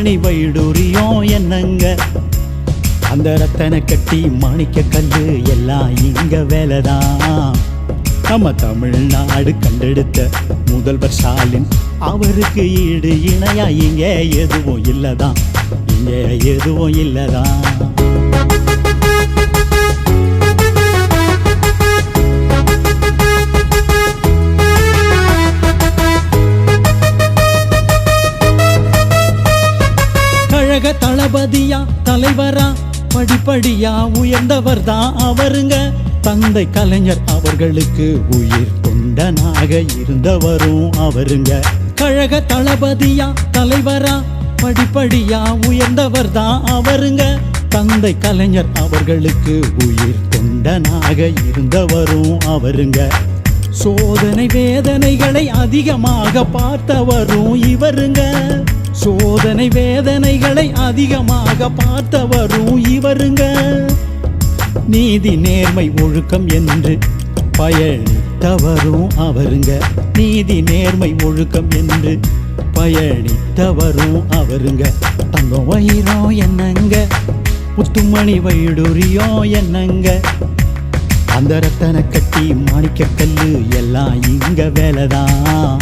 முத்துமணி வைடூரியம் என்னங்க, அந்த ரத்தன கட்டி மாணிக்க கல்லு எல்லாம் இங்க வேலைதான். நம்ம தமிழ்நாடு கண்டெடுத்த முதல்வர் ஸ்டாலின், அவருக்கு ஈடு இணையா இங்க எதுவும் இல்லதான், இங்க எதுவும் இல்லதான். கழக தளபதியா தலைவரா படிப்படியா உயர்ந்தவர் தான் அவருங்க. தந்தை கலைஞர் அவர்களுக்கு உயிர் தொண்டனாக இருந்தவரும் அவருங்க. கழக தளபதியா தலைவரா படிப்படியா உயர்ந்தவர் தான் அவருங்க. தந்தை கலைஞர் அவர்களுக்கு உயிர் தொண்டனாக இருந்தவரும் அவருங்க. சோதனை வேதனைகளை அதிகமாக பார்த்தவரும் இவருங்க. சோதனை வேதனைகளை அதிகமாக பார்த்தவரும் இவருங்க. நீதி நேர்மை ஒழுக்கம் என்று பயணித்தவரும் அவருங்க. நீதி நேர்மை ஒழுக்கம் என்று பயணித்தவரும் அவருங்க. தங்கம் வைரம் என்னங்க, முத்துமணி வைடூரியம் என்னங்க, அந்த ரத்தன கட்டி மாணிக்க கல்லு எல்லாம் இங்க வேலைதான்.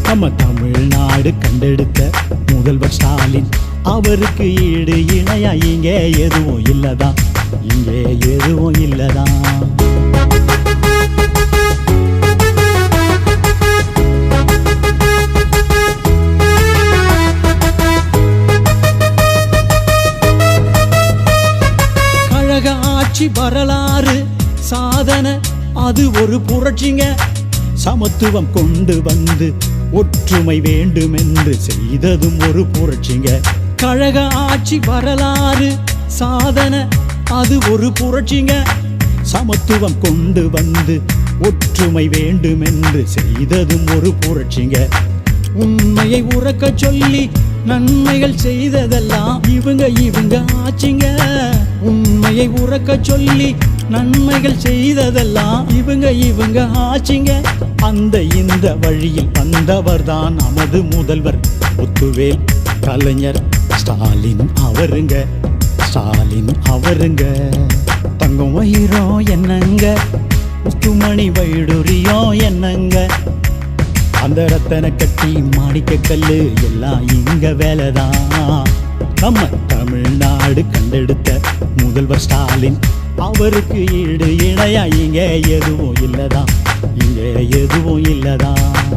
நம்ம தமிழ்நாடு கண்டெடுத்த முதல்வர் ஸ்டாலின், அவருக்கு ஈடு இணையா இங்க எதுவும் இல்லதான், இங்க எதுவும் இல்லதான். கழக ஆட்சி வரலாறு சாதனை அது ஒரு புரட்சிங்க. சமத்துவம் கொண்டு வந்து ஒற்றுமை வேண்டும் என்று செய்ததும் ஒரு புரட்சிங்க. கழக ஆட்சி வரலாறு சாதனை அது ஒரு புரட்சிங்க. சமத்துவம் கொண்டு வந்து ஒற்றுமை வேண்டும் என்று செய்ததும் ஒரு புரட்சிங்க. உண்மையை உறக்க சொல்லி நன்மைகள் செய்ததெல்லாம் இவங்க ஆட்சிங்க. உண்மையை உறக்க சொல்லி நன்மைகள் செய்ததெல்லாம் இவங்க ஆட்சிங்க. அந்த இந்த வழியில் வந்தவர் தான் நமது முதல்வர் முத்துவேல் கலைஞர் ஸ்டாலின் அவருங்க. ஸ்டாலின் அவருங்க. தங்கம் வைரம் என்னங்க, முத்துமணி வைடூரியம் என்னங்க, அந்த ரத்தன கட்டி மாணிக்க கல்லு எல்லாம் இங்க வேலைதான். நம்ம தமிழ்நாடு கண்டெடுத்த முதல்வர் ஸ்டாலின், அவருக்கு ஈடு இணையா இங்க எதுவும் இல்லதான், இங்க எதுவும் இல்லதான்.